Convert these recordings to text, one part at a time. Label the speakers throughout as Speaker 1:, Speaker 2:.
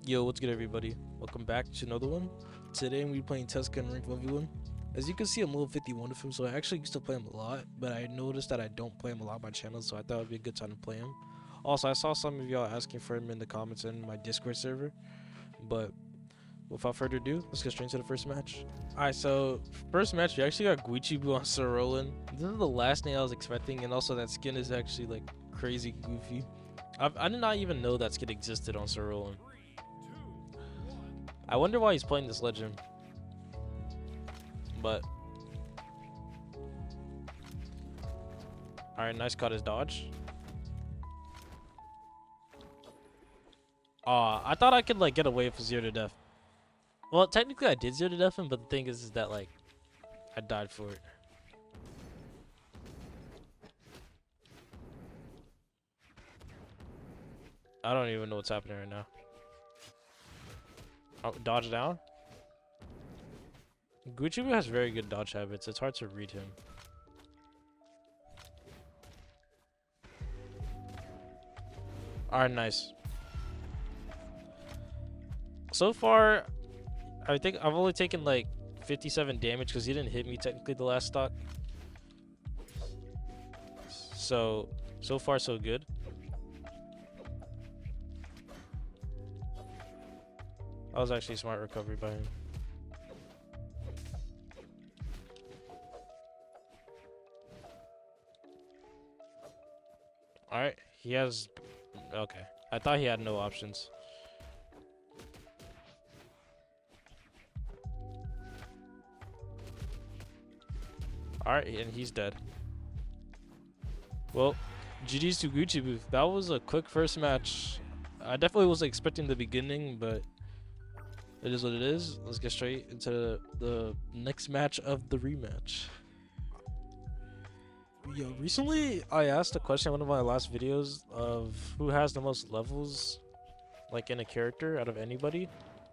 Speaker 1: Yo, what's good everybody? Welcome back to another one. Today we're playing Tezca and Rank 1v1. As you can see, I'm level 51 with him, so I actually used to play him a lot, but I noticed that I don't play him a lot on my channel, so I thought it would be a good time to play him. Also, I saw some of y'all asking for him in the comments in my Discord server, but without further ado, let's get straight into the first match. Alright, so first match, we actually got Guichibu on Sir Roland. This is the last name I was expecting, and also that skin is actually like crazy goofy. I did not even know that skin existed on Sir Roland. I wonder why he's playing this legend. But alright, nice caught his dodge. I thought I could like get away from 0 to death. Well, technically I did 0 to death him, but the thing is that like I died for it. I don't even know what's happening right now. Oh, dodge down. Guichibu has very good dodge habits. It's hard to read him. Alright, nice. So far, I think I've only taken like 57 damage because he didn't hit me technically the last stock. So far so good. That was actually a smart recovery by him. Alright, he has... Okay. I thought he had no options. Alright, and he's dead. Well, GG's to Guichibu. That was a quick first match. I definitely wasn't expecting the beginning, but it is what it is. Let's get straight into the next match of the rematch. Yo, recently I asked a question in one of my last videos of who has the most levels like in a character out of anybody,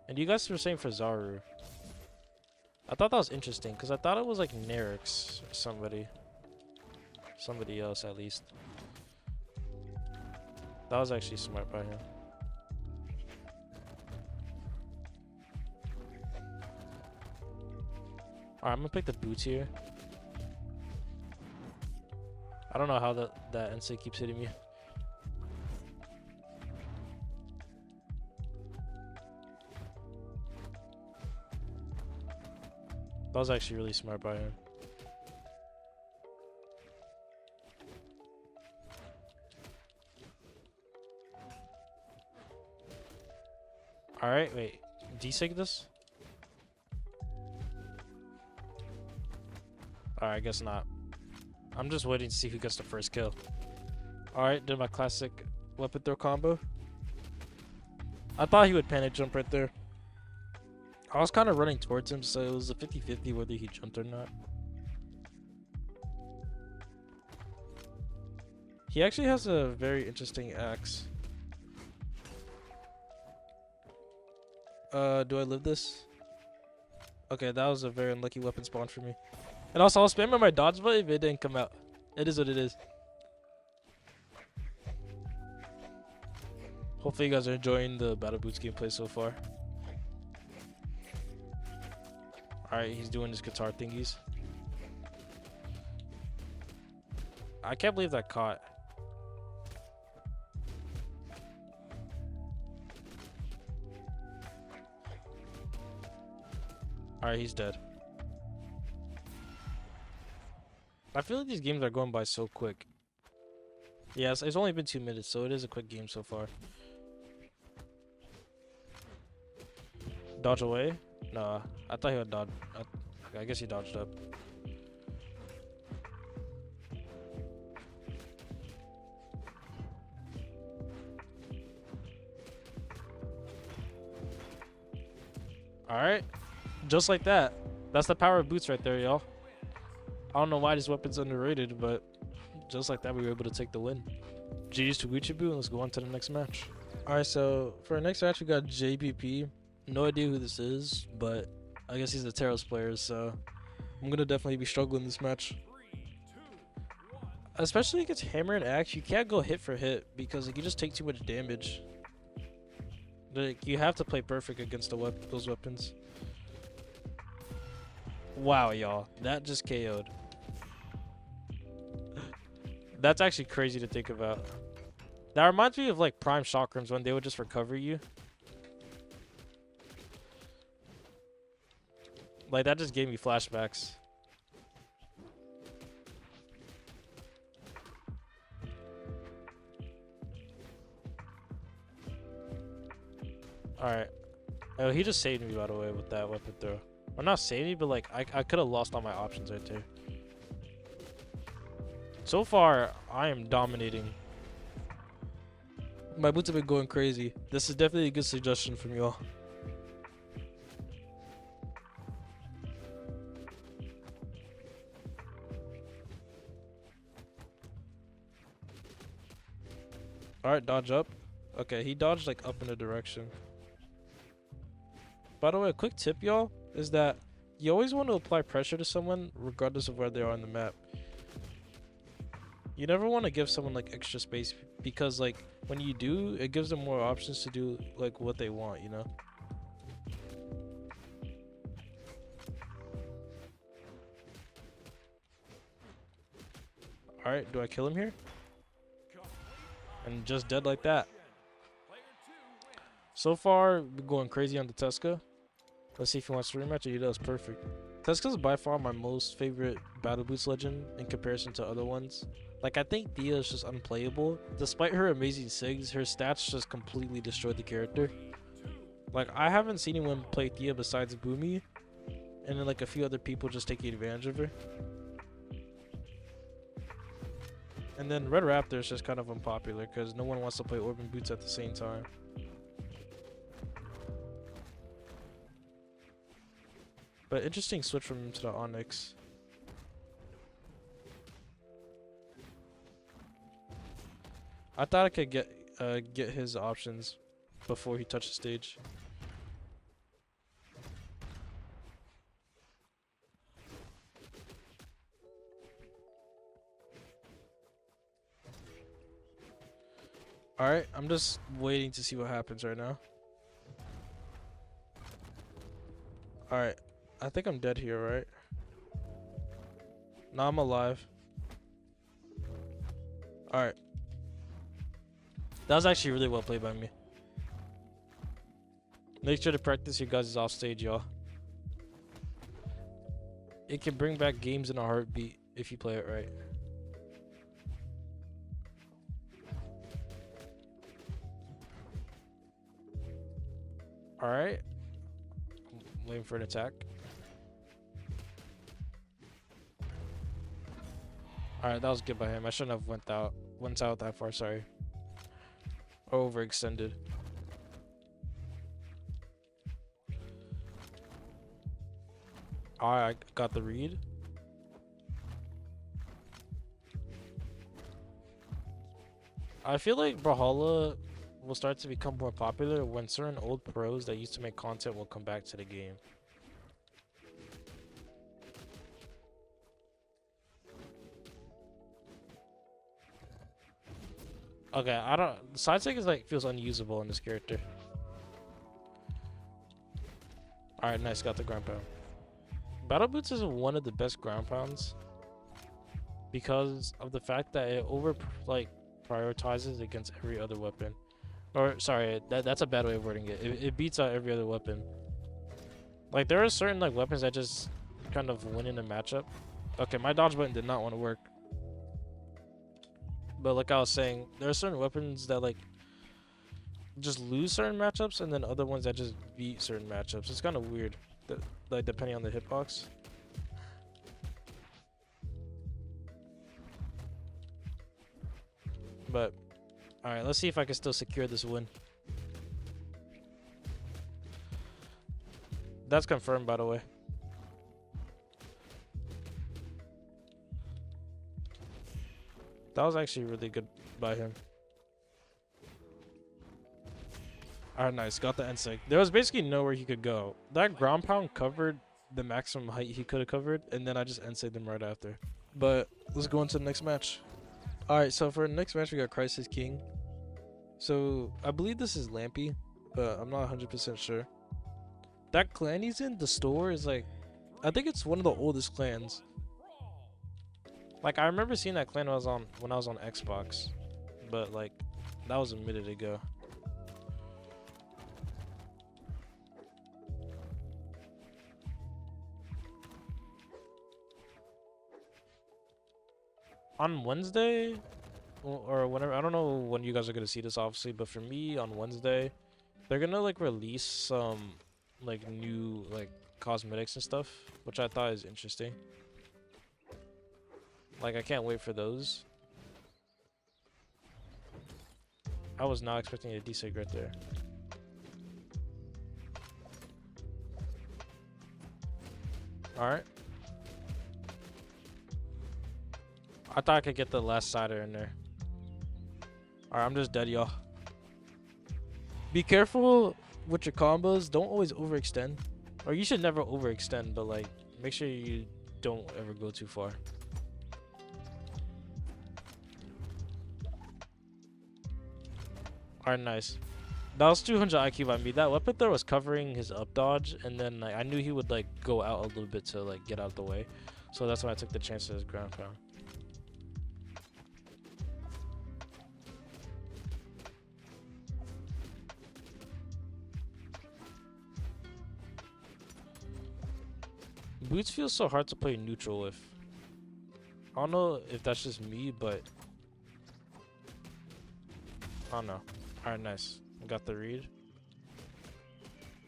Speaker 1: and you guys were saying for Zaru. I thought that was interesting because I thought it was like Noaix or somebody else at least. That was actually smart by him. Alright, I'm gonna pick the boots here. I don't know how that NC keeps hitting me. That was actually really smart by him. Alright, wait. Desig this? Alright, I guess not. I'm just waiting to see who gets the first kill. Alright, did my classic weapon throw combo. I thought he would panic jump right there. I was kind of running towards him, so it was a 50-50 whether he jumped or not. He actually has a very interesting axe. Do I live this? Okay, that was a very unlucky weapon spawn for me. And also, I was spamming my dodge button, but it didn't come out. It is what it is. Hopefully you guys are enjoying the Battle Boots gameplay so far. Alright, he's doing his guitar thingies. I can't believe that caught. Alright, he's dead. I feel like these games are going by so quick. Yes, it's only been 2 minutes, so it is a quick game so far. Dodge away? Nah, I thought he would dodge. I guess he dodged up. Alright, just like that. That's the power of boots right there, y'all. I don't know why this weapon's underrated, but just like that, we were able to take the win. GG's to Guichibu, and let's go on to the next match. Alright, so for our next match, we got JPP. No idea who this is, but I guess he's a Teros player, so I'm gonna definitely be struggling this match. Especially against hammer and axe, you can't go hit for hit because like, you just take too much damage. Like, you have to play perfect against those weapons. Wow, y'all. That just KO'd. That's actually crazy to think about. That reminds me of like prime chakrams when they would just recover you. Like that just gave me flashbacks. Alright. Oh, he just saved me by the way with that weapon throw. Well, not saved me, but like I could have lost all my options right there. So far, I am dominating. My boots have been going crazy. This is definitely a good suggestion from y'all. Alright, dodge up. Okay, he dodged like up in a direction. By the way, a quick tip, y'all, is that you always want to apply pressure to someone regardless of where they are on the map. You never want to give someone like extra space because like when you do, it gives them more options to do like what they want, you know? Alright, do I kill him here? And just dead like that. So far, we're going crazy on the Tezca. Let's see if he wants to rematch. He does perfect. Tezca is by far my most favorite battle boots legend in comparison to other ones. Like, I think Thea is just unplayable. Despite her amazing sigs, her stats just completely destroyed the character. Like, I haven't seen anyone play Thea besides Boomy, and then like a few other people just taking advantage of her. And then Red Raptor is just kind of unpopular because no one wants to play Orb and Boots at the same time. But interesting switch from him to the Onyx. I thought I could get his options before he touched the stage. Alright, I'm just waiting to see what happens right now. Alright, I think I'm dead here, right? No, I'm alive. Alright. That was actually really well played by me. Make sure to practice your guys' off stage, y'all. It can bring back games in a heartbeat if you play it right. Alright. I'm waiting for an attack. Alright, that was good by him. I shouldn't have went out that far, sorry. Overextended. Alright, I got the read. I feel like Brawlhalla will start to become more popular when certain old pros that used to make content will come back to the game. Okay, I don't. Side stick is like feels unusable in this character. Alright, nice, got the ground pound. Battle Boots is one of the best ground pounds because of the fact that it prioritizes against every other weapon. Or sorry, that's a bad way of wording it. It beats out every other weapon. Like there are certain like weapons that just kind of win in a matchup. Okay, my dodge button did not want to work. But like I was saying, there are certain weapons that like just lose certain matchups, and then other ones that just beat certain matchups. It's kind of weird, like depending on the hitbox. But all right, let's see if I can still secure this win. That's confirmed, by the way. That was actually really good by him. Alright, nice. Got the Ensig. There was basically nowhere he could go. That ground pound covered the maximum height he could have covered, and then I just Ensigged him right after. But let's go into the next match. Alright, so for the next match, we got Crisis King. So I believe this is Lampy. but I'm not 100% sure. That clan he's in, the store, is like, I think it's one of the oldest clans. Like, I remember seeing that clan when I was on Xbox, but like, that was a minute ago. On Wednesday, or whenever, I don't know when you guys are gonna see this, obviously, but for me, on Wednesday, they're gonna like release some like new like cosmetics and stuff, which I thought is interesting. Like, I can't wait for those. I was not expecting a desig right there. Alright. I thought I could get the last sider in there. Alright, I'm just dead, y'all. Be careful with your combos. Don't always overextend. Or you should never overextend, but like, make sure you don't ever go too far. Alright, nice. That was 200 IQ by me. That weapon throw was covering his up dodge, and then like, I knew he would like go out a little bit to like get out of the way. So that's why I took the chance of his ground pound. Boots feels so hard to play neutral with. I don't know if that's just me, but I don't know. Alright, nice. Got the read.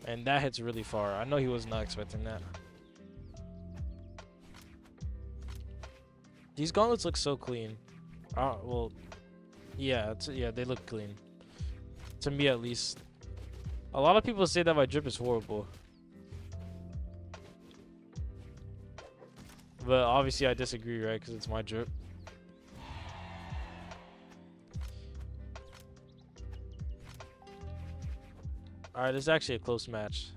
Speaker 1: And that hits really far. I know he was not expecting that. These gauntlets look so clean. Well, yeah, yeah, they look clean. To me, at least. A lot of people say that my drip is horrible. But obviously I disagree, right? Because it's my drip. Alright, this is actually a close match.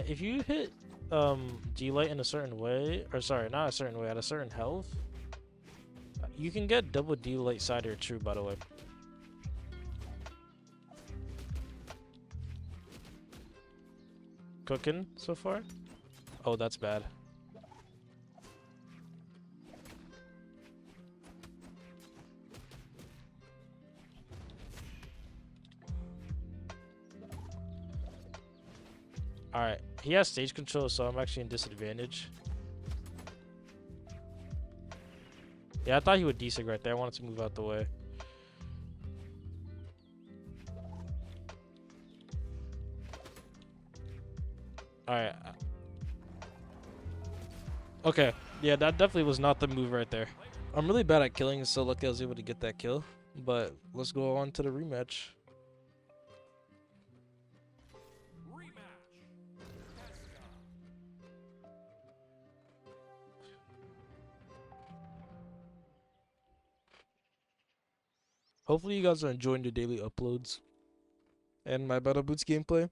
Speaker 1: If you hit D-Light in a certain way, or sorry, not a certain way, at a certain health, you can get double D-Light side or true, by the way. Cooking so far? Oh, that's bad. Alright, he has stage control, so I'm actually in disadvantage. Yeah, I thought he would desig right there. I wanted to move out the way. Alright. Okay. Yeah, that definitely was not the move right there. I'm really bad at killing, so lucky I was able to get that kill. But let's go on to the rematch. Hopefully you guys are enjoying the daily uploads and my Battle Boots gameplay.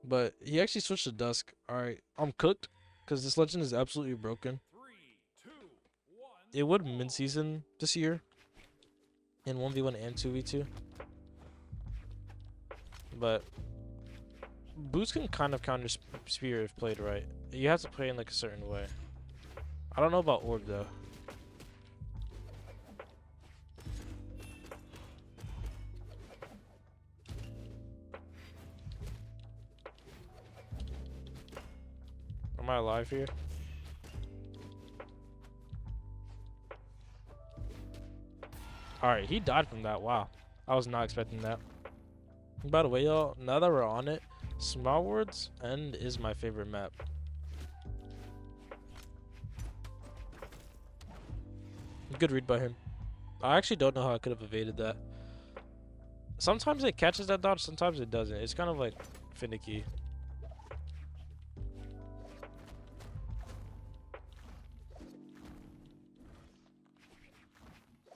Speaker 1: But he actually switched to Dusk. Alright, I'm cooked because this legend is absolutely broken. It would min season this year in 1v1 and 2v2. But Boots can kind of counter Spear if played right. You have to play in like a certain way. I don't know about Orb though. Am I alive here? Alright, he died from that. Wow. I was not expecting that. By the way, y'all, now that we're on it, Small World's End is my favorite map. Good read by him. I actually don't know how I could have evaded that. Sometimes it catches that dodge, sometimes it doesn't. It's kind of like finicky.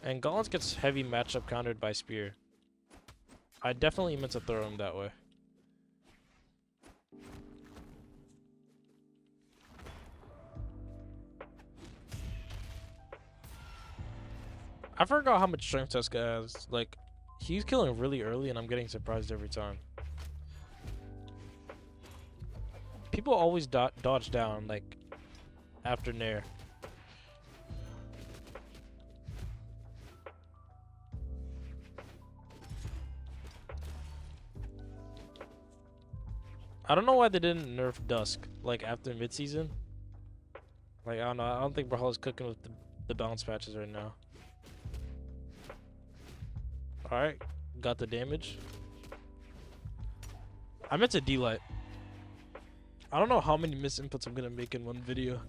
Speaker 1: And Gauntlets gets heavy matchup countered by Spear. I definitely meant to throw him that way. I forgot how much strength Tezca has. Like, he's killing really early, and I'm getting surprised every time. People always dodge down, like, after Nair. I don't know why they didn't nerf Dusk, like, after mid-season. Like, I don't know. I don't think Brawlhalla's cooking with the bounce patches right now. Alright. Got the damage. I meant to D-Light. I don't know how many misinputs I'm gonna make in one video.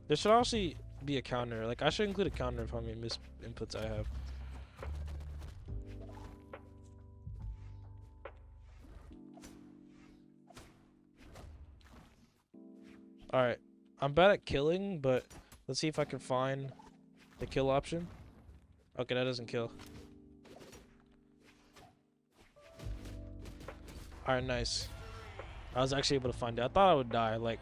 Speaker 1: There should actually be a counter. Like, I should include a counter of how many misinputs I have. Alright. I'm bad at killing, but let's see if I can find the kill option. Okay, that doesn't kill. Alright, nice. I was actually able to find it. I thought I would die. Like,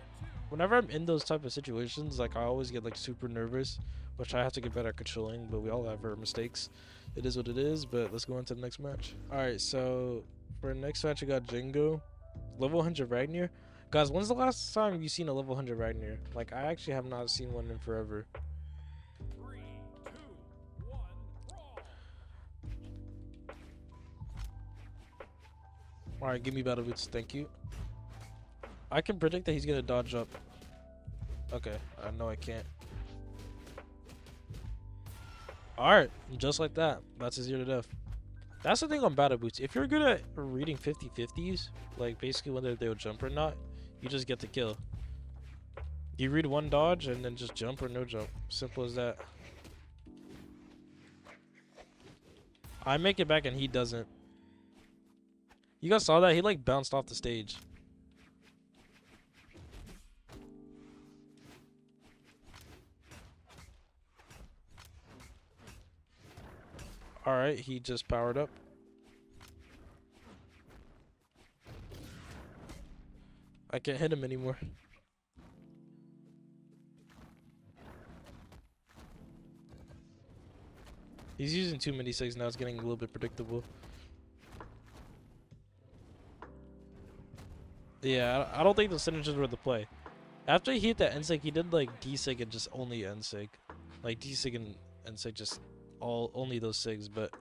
Speaker 1: whenever I'm in those type of situations, like, I always get, like, super nervous, which I have to get better at controlling, but we all have our mistakes. It is what it is, but let's go into the next match. Alright, so for the next match, I got Jingo. Level 100 Ragnir. Guys, when's the last time you seen a level 100 Ragnir? Like, I actually have not seen one in forever.
Speaker 2: 3, 2, 1, draw.
Speaker 1: Alright, give me battle boots, thank you. I can predict that he's gonna dodge up. Okay, I know I can't. Alright, just like that. That's a 0 to death. That's the thing on battle boots. If you're good at reading 50-50s, like basically whether they'll jump or not, you just get the kill. You read one dodge and then just jump or no jump. Simple as that. I make it back and he doesn't. You guys saw that? He like bounced off the stage. Alright, he just powered up. I can't hit him anymore. He's using too many sigs now, it's getting a little bit predictable. Yeah, I don't think the synergies were the play. After he hit that N-Sig, he did like D-Sig and just only N-Sig. Like D-Sig and N-Sig just only those SIGs, but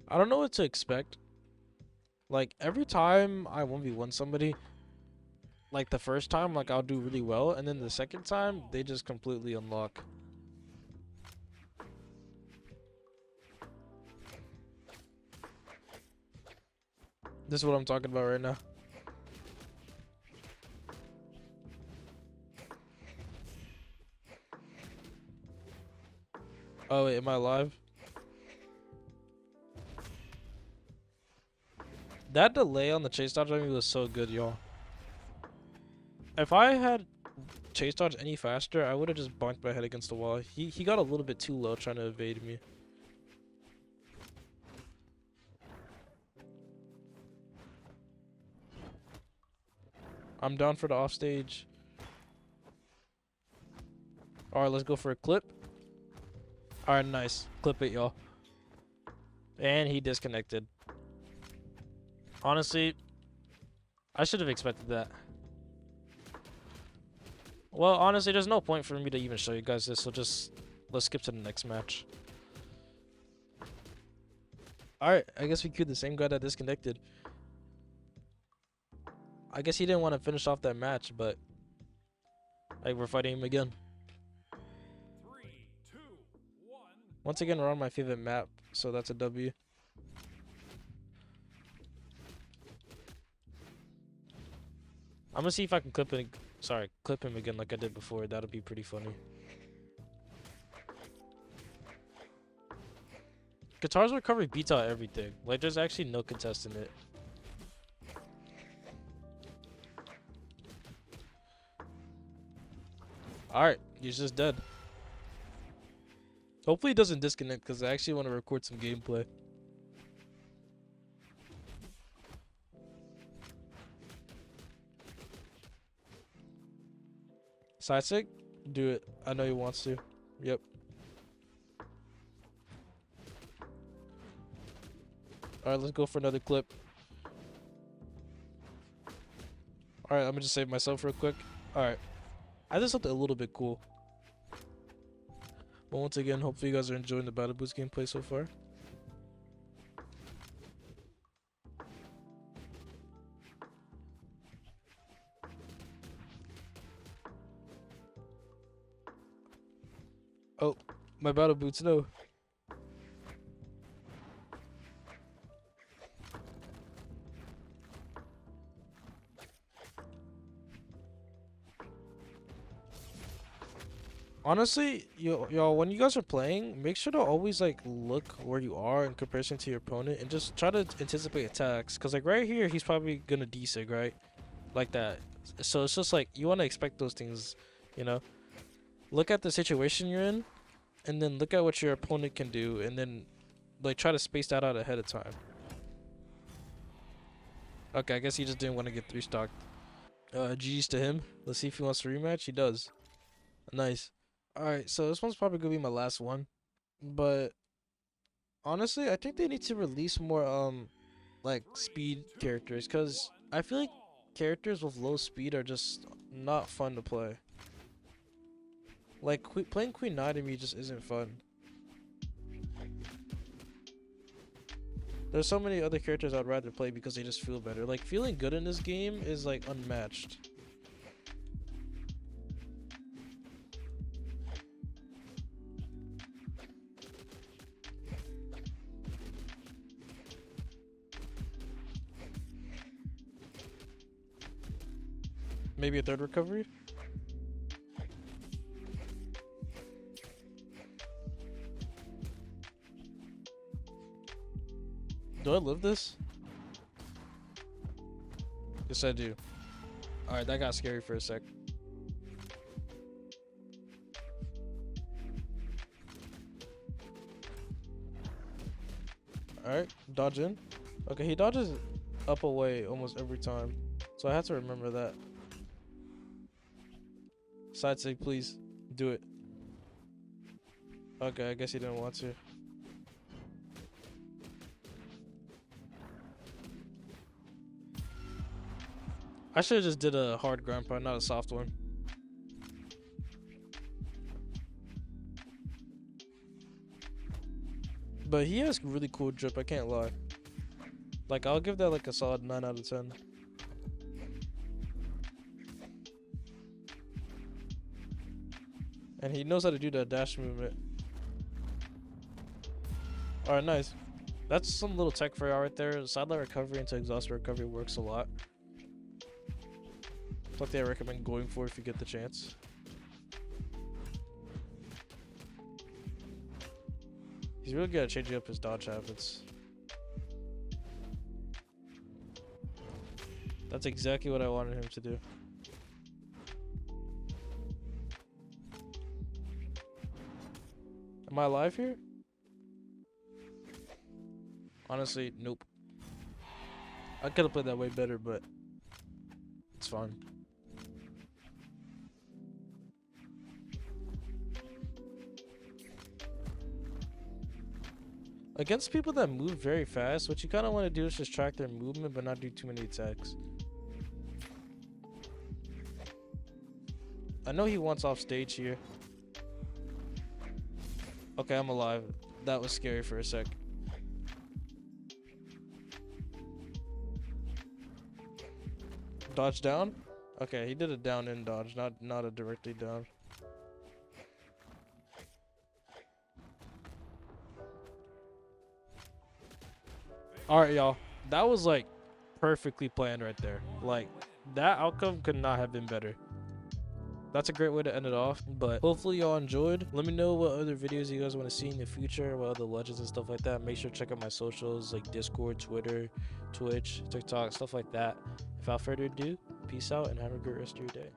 Speaker 1: I don't know what to expect. Like every time I 1v1 somebody, like the first time like I'll do really well, and then the second time they just completely unlock. This is what I'm talking about right now. Oh wait, am I live? That delay on the chase dodge on me was so good, y'all. If I had chase dodge any faster, I would have just bonked my head against the wall. He got a little bit too low trying to evade me. I'm down for the offstage. Alright, let's go for a clip. Alright, nice. Clip it, y'all. And he disconnected. Honestly, I should have expected that. Well, honestly, there's no point for me to even show you guys this, so let's skip to the next match. Alright, I guess we queued the same guy that disconnected. I guess he didn't want to finish off that match, but like we're fighting him again.
Speaker 2: 3, 2, 1.
Speaker 1: Once again, we're on my favorite map, so that's a W. I'm gonna see if I can clip him again like I did before. That'll be pretty funny. Guitar's recovery beats out everything. Like there's actually no contest in it. Alright, he's just dead. Hopefully he doesn't disconnect because I actually want to record some gameplay. Side sig? Do it. I know he wants to. Yep. All right, let's go for another clip. All right, I'm gonna just save myself real quick. All right, I did something a little bit cool. But once again, hopefully you guys are enjoying the Battle Boost gameplay so far. Oh, my Battle Boots, no. Honestly, y'all, when you guys are playing, make sure to always like look where you are in comparison to your opponent, and just try to anticipate attacks. Cause like right here, he's probably gonna desig, right? Like that. So it's just like you want to expect those things, you know. Look at the situation you're in, and then look at what your opponent can do, and then like try to space that out ahead of time. Okay, I guess he just didn't want to get 3-stocked. GG's to him. Let's see if he wants to rematch. He does. Nice. Alright, so this one's probably gonna be my last one. But honestly, I think they need to release more like speed characters, cuz I feel like characters with low speed are just not fun to play. Like playing Queen Nai to me just isn't fun. There's so many other characters I'd rather play because they just feel better. Like feeling good in this game is like unmatched. Maybe a third recovery? Do I live this? Yes, I do. Alright, that got scary for a sec. Alright, dodge in. Okay, he dodges up away almost every time. So I have to remember that. Side sig, please. Do it. Okay, I guess he didn't want to. I should have just did a hard ground pound, not a soft one. But he has really cool drip, I can't lie. Like, I'll give that like a solid 9 out of 10. And he knows how to do that dash movement. Alright, nice. That's some little tech for y'all right there. Sideline recovery into exhaust recovery works a lot. Something I recommend going for if you get the chance. He's really good at changing up his dodge habits. That's exactly what I wanted him to do. Am I alive here? Honestly, nope. I could have played that way better, but it's fine. Against people that move very fast, what you kind of want to do is just track their movement but not do too many attacks. I know he wants off stage here. Okay, I'm alive. That was scary for a sec. Dodge down? Okay, he did a down in dodge, not a directly down. Alright, y'all. That was like perfectly planned right there. Like, that outcome could not have been better. That's a great way to end it off, but hopefully y'all enjoyed. Let me know what other videos you guys want to see in the future, what other legends and stuff like that. Make sure to check out my socials like Discord, Twitter, Twitch, TikTok, stuff like that. Without further ado, peace out and have a great rest of your day.